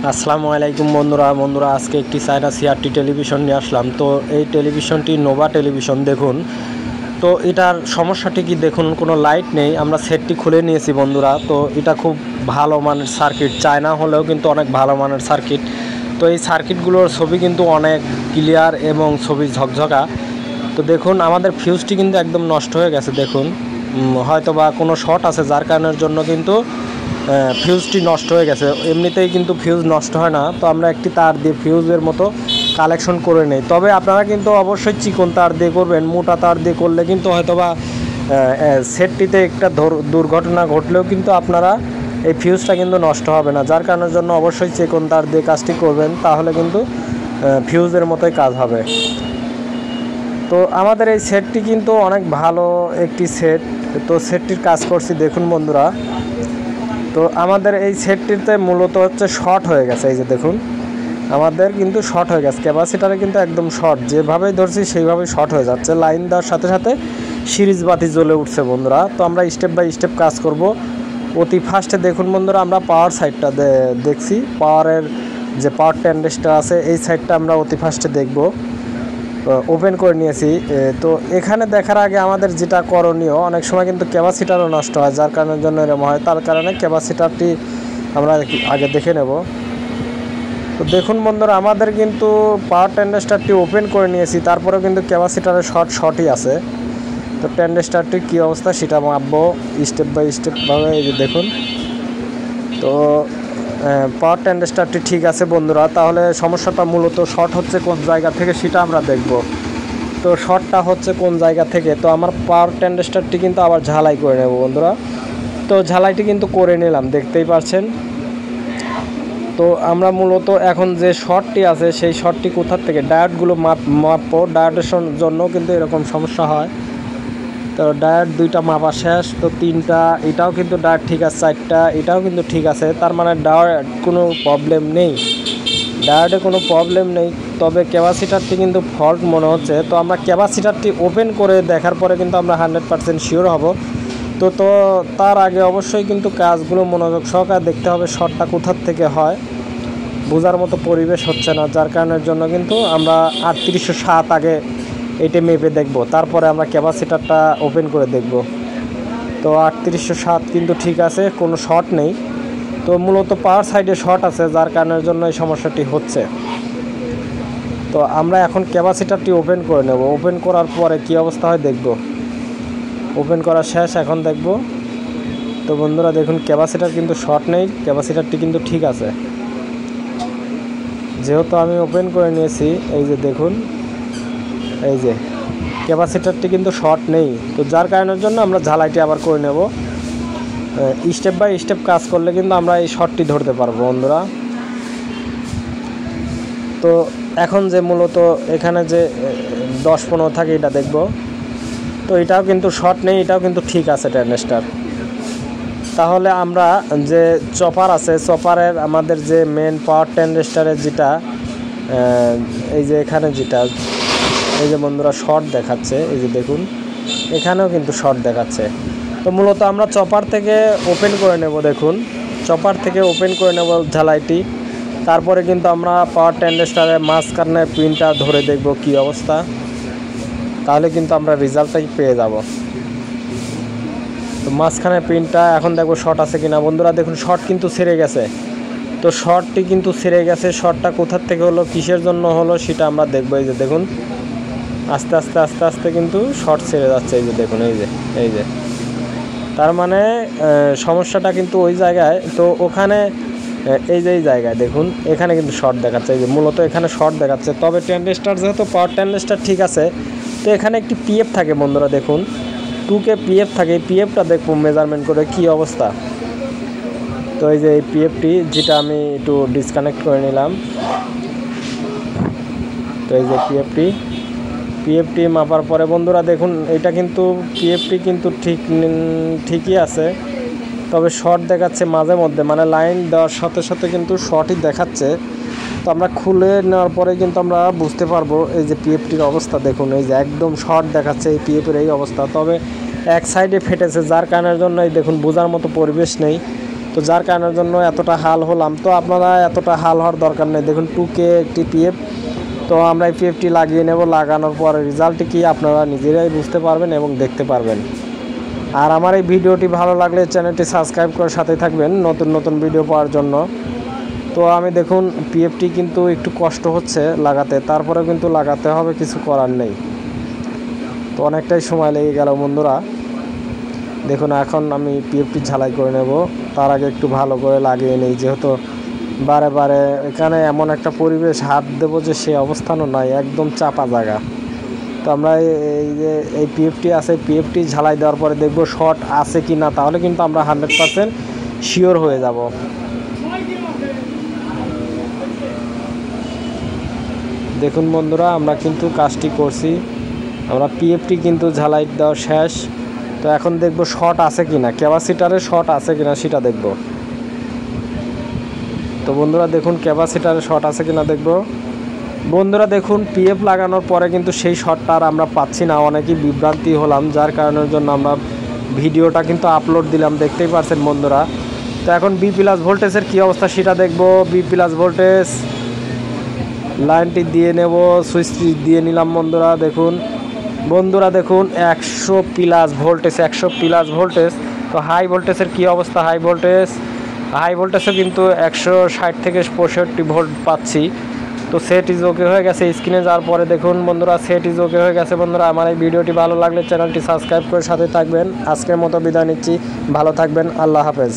আসসালামু আলাইকুম বন্ধুরা আজকে একটি চায়না সিআরটি টেলিভিশন নিয়ে আসলাম। তো এই টেলিভিশনটি নোভা টেলিভিশন। দেখুন তো এটার সমস্যাটি কি, দেখুন কোনো লাইট নেই। আমরা সেটটি খুলে নিয়েছি বন্ধুরা। তো এটা খুব ভালো মানের সার্কিট, চায়না হলেও কিন্তু অনেক ভালো মানের সার্কিট। তো এই সার্কিটগুলোর ছবি কিন্তু অনেক ক্লিয়ার এবং ছবি ঝকঝকা। তো দেখুন আমাদের ফিউজটি কিন্তু একদম নষ্ট হয়ে গেছে। দেখুন হয়তো বা কোনো শর্ট আছে, যার কারণের জন্য কিন্তু ফিউজটি নষ্ট হয়ে গেছে। এমনিতেই কিন্তু ফিউজ নষ্ট হয় না। তো আমরা একটি তার দিয়ে ফিউজের মতো কালেকশন করে নেই। তবে আপনারা কিন্তু অবশ্যই চিকন তার দিয়ে করবেন। মোটা তার দিয়ে করলে কিন্তু হয়তো বা সেটটিতে একটা দুর্ঘটনা ঘটলেও কিন্তু আপনারা এই ফিউজটা কিন্তু নষ্ট হবে না। যার কারণের জন্য অবশ্যই চিকন তার দিয়ে কাজটি করবেন, তাহলে কিন্তু ফিউজের মতোই কাজ হবে। তো আমাদের এই সেটটি কিন্তু অনেক ভালো একটি সেট। তো সেটটির কাজ করছি দেখুন বন্ধুরা। তো আমাদের এই সেটটিতে মূলত হচ্ছে শর্ট হয়ে গেছে। এই যে দেখুন আমাদের কিন্তু শর্ট হয়ে গেছে, ক্যাপাসিটারে কিন্তু একদম শর্ট, যেভাবেই ধরছি সেইভাবেই শর্ট হয়ে যাচ্ছে। লাইন দেওয়ার সাথে সাথে সিরিজ বাতি জ্বলে উঠছে বন্ধুরা। তো আমরা স্টেপ বাই স্টেপ কাজ করব অতি ফাস্টে। দেখুন বন্ধুরা, আমরা পাওয়ার সাইডটা দেখছি, পাওয়ারের যে পাওয়ার ট্যান্ডেসটা আছে এই সাইডটা আমরা অতি ফাস্টে দেখব। ওপেন করে নিয়েছি। তো এখানে দেখার আগে আমাদের যেটা করণীয়, অনেক সময় কিন্তু ক্যাপাসিটারও নষ্ট হয়, যার কারণের জন্য এরকম হয়। তার কারণে ক্যাপাসিটারটি আমরা আগে দেখে নেব। তো দেখুন বন্ধুরা, আমাদের কিন্তু পাওয়ার ট্যান্ডেস্টারটি ওপেন করে নিয়েছি, তারপরেও কিন্তু ক্যাপাসিটারের শর্টই আছে। তো ট্যান্ডেস্টারটির কী অবস্থা সেটা মাপবো স্টেপ বাই স্টেপভাবে। এই যে দেখুন, তো পাওয়ার ট্যান্ডেস্টারটি ঠিক আছে বন্ধুরা। তাহলে সমস্যাটা মূলত শর্ট হচ্ছে কোন জায়গা থেকে সেটা আমরা দেখব। তো শর্টটা হচ্ছে কোন জায়গা থেকে। তো আমার পাওয়ার ট্যান্ডেস্টারটি কিন্তু আবার ঝালাই করে নেব বন্ধুরা। তো ঝালাইটি কিন্তু করে নিলাম, দেখতেই পাচ্ছেন। তো আমরা মূলত এখন যে শর্টটি আছে সেই শর্টটি কোথার থেকে, ডায়োডগুলো মাপবো। ডায়োডের জন্য কিন্তু এরকম সমস্যা হয়। তো ডায়োড দুইটা মাপা শেষ। তো তিনটা, এটাও কিন্তু ডায়োড ঠিক আছে, চারটা এটাও কিন্তু ঠিক আছে। তার মানে ডায়োড কোনো প্রবলেম নেই, ডায়োডে কোনো প্রবলেম নেই। তবে ক্যাপাসিটারটি কিন্তু ফল্ট মনে হচ্ছে। তো আমরা ক্যাপাসিটারটি ওপেন করে দেখার পরে কিন্তু আমরা 100% শিওর হব। তো তার আগে অবশ্যই কিন্তু কাজগুলো মনোযোগ সহকারে দেখতে হবে, শর্টটা কোথার থেকে হয়। বোঝার মতো পরিবেশ হচ্ছে না, যার কারণের জন্য কিন্তু আমরা 3807 আগে এইটা মেপে দেখব, তারপরে আমরা ক্যাপাসিটারটা ওপেন করে দেখব। তো 3807 কিন্তু ঠিক আছে, কোনো শর্ট নেই। তো মূলত পাওয়ার সাইডে শর্ট আছে, যার কারণের জন্য এই সমস্যাটি হচ্ছে। তো আমরা এখন ক্যাপাসিটারটি ওপেন করে নেব। ওপেন করার পরে কী অবস্থা হয় দেখব। ওপেন করা শেষ, এখন দেখব। তো বন্ধুরা দেখুন, ক্যাপাসিটার কিন্তু শর্ট নেই, ক্যাপাসিটারটি কিন্তু ঠিক আছে। যেহেতু আমি ওপেন করে নিয়েছি, এই যে দেখুন, এই যে ক্যাপাসিটারটি কিন্তু শর্ট নেই। তো যার কারণের জন্য আমরা ঝালাইটি আবার করে নেব। স্টেপ বাই স্টেপ কাজ করলে কিন্তু আমরা এই শর্টটি ধরতে পারবো বন্ধুরা। তো এখন যে মূলত এখানে যে 10-15 থাকে এটা দেখব। তো এটাও কিন্তু শর্ট নেই, এটাও কিন্তু ঠিক আছে ট্যান্ডেস্টার। তাহলে আমরা যে চপার আছে, চপারের আমাদের যে মেন পাওয়ার ট্যান্ডেস্টারের যেটা, এই যে এখানে যেটা, এই যে বন্ধুরা শর্ট দেখাচ্ছে, এই যে দেখুন এখানেও কিন্তু শর্ট দেখাচ্ছে। তো মূলত আমরা চপার থেকে ওপেন করে নেব। দেখুন চপার থেকে ওপেন করে নেব ঝালাইটি। তারপরে কিন্তু আমরা পাওয়ার ট্যান্ডেস্টারের মাঝখানে পিনটা ধরে দেখব কি অবস্থা, তাহলে কিন্তু আমরা রেজাল্টটাই পেয়ে যাব। তো মাঝখানে পিনটা এখন দেখব শর্ট আছে কিনা। বন্ধুরা দেখুন, শর্ট কিন্তু ছেড়ে গেছে। তো শর্টটি কিন্তু ছেড়ে গেছে। শর্টটা কোথার থেকে হলো, কিসের জন্য হলো সেটা আমরা দেখব। এই যে দেখুন, আস্তে আস্তে আস্তে আস্তে কিন্তু শর্ট ছেড়ে যাচ্ছে। এই যে দেখুন, এই যে তার মানে সমস্যাটা কিন্তু ওই জায়গায়। তো ওখানে এই জায়গায় দেখুন, এখানে কিন্তু শর্ট দেখাচ্ছে। এই যে মূলত এখানে শর্ট দেখাচ্ছে। তবে ট্যান্ডেস্টার যেহেতু পাওয়ার ট্যান্ডেস্টার ঠিক আছে, তো এখানে একটি পিএফ থাকে বন্ধুরা। দেখুন 2K পিএফ থাকে। এই পিএফটা দেখবো মেজারমেন্ট করে কি অবস্থা। তো এই যে এই পিএফটি, যেটা আমি একটু ডিসকানেক্ট করে নিলাম। তো এই যে পিএফটি মাপার পরে বন্ধুরা দেখুন, এটা কিন্তু পিএফটি কিন্তু ঠিকই আছে। তবে শর্ট দেখাচ্ছে মাঝে মধ্যে, মানে লাইন দেওয়ার সাথে সাথে কিন্তু শর্টই দেখাচ্ছে। তো আমরা খুলে নেওয়ার পরে কিন্তু আমরা বুঝতে পারবো। এই যে পিএফটির অবস্থা দেখুন, এই যে একদম শর্ট দেখাচ্ছে এই পিএফের এই অবস্থা। তবে এক সাইডে ফেটেছে, যার কারণের জন্য এই দেখুন বোঝার মতো পরিবেশ নেই। তো যার কারণের জন্য এতটা হাল হলাম। তো আপনারা এতটা হাল হওয়ার দরকার নেই। দেখুন 2K একটি পিএফ। তো আমরা এই পিএফটি লাগিয়ে নেব, লাগানোর পরে রেজাল্টটি কি আপনারা নিজেরাই বুঝতে পারবেন এবং দেখতে পারবেন। আর আমার এই ভিডিওটি ভালো লাগলে চ্যানেলটি সাবস্ক্রাইব করে সাথে থাকবেন নতুন নতুন ভিডিও পাওয়ার জন্য। তো আমি দেখুন পিএফটি কিন্তু একটু কষ্ট হচ্ছে লাগাতে, তারপরে কিন্তু লাগাতে হবে, কিছু করার নেই। তো অনেকটাই সময় লেগে গেল বন্ধুরা। দেখুন এখন আমি পিএফটি ঝালাই করে নেব, তার আগে একটু ভালো করে লাগিয়ে নেই, যেহেতু বারে বারে এখানে এমন একটা পরিবেশ, হাত দেবো যে সে অবস্থানও নাই, একদম চাপা জায়গা। তো আমরা এই যে এই পিএফটি আছে, পিএফটি ঝালাই দেওয়ার পরে দেখব শর্ট আছে কি না, তাহলে কিন্তু আমরা 100% শিওর হয়ে যাব। দেখুন বন্ধুরা, আমরা কিন্তু কাজটি করছি, আমরা পিএফটি কিন্তু ঝালাই দেওয়া শেষ। তো এখন দেখব শর্ট আছে কি না, ক্যাপাসিটারে শর্ট আছে কি না সেটা দেখব। তো বন্ধুরা দেখুন ক্যাপাসিটারে শর্ট আছে কি না দেখব। বন্ধুরা দেখুন পিএফ লাগানোর পরে কিন্তু সেই শর্টটা আর আমরা পাচ্ছি না, অনেকই বিভ্রান্তি হলাম, যার কারণের জন্য আমরা ভিডিওটা কিন্তু আপলোড দিলাম, দেখতেই পারছেন বন্ধুরা। তো এখন বি প্লাস ভোল্টেজের কী অবস্থা সেটা দেখব। বি প্লাস ভোল্টেজ লাইনটি দিয়ে নেব, সুইচটি দিয়ে নিলাম বন্ধুরা। দেখুন বন্ধুরা দেখুন 100 প্লাস ভোল্টেজ, 100 প্লাস ভোল্টেজ। তো হাই ভোল্টেজের কী অবস্থা, হাই ভোল্টেজও কিন্তু 160 থেকে 65 ভোল্ট পাচ্ছি। তো সেট ইজ ওকে হয়ে গেছে। স্ক্রিনে যাওয়ার পরে দেখুন বন্ধুরা সেট ইজ ওকে হয়ে গেছে। বন্ধুরা আমার এই ভিডিওটি ভালো লাগলে চ্যানেলটি সাবস্ক্রাইব করে সাথে থাকবেন। আজকের মতো বিদায় নিচ্ছি, ভালো থাকবেন, আল্লাহ হাফেজ।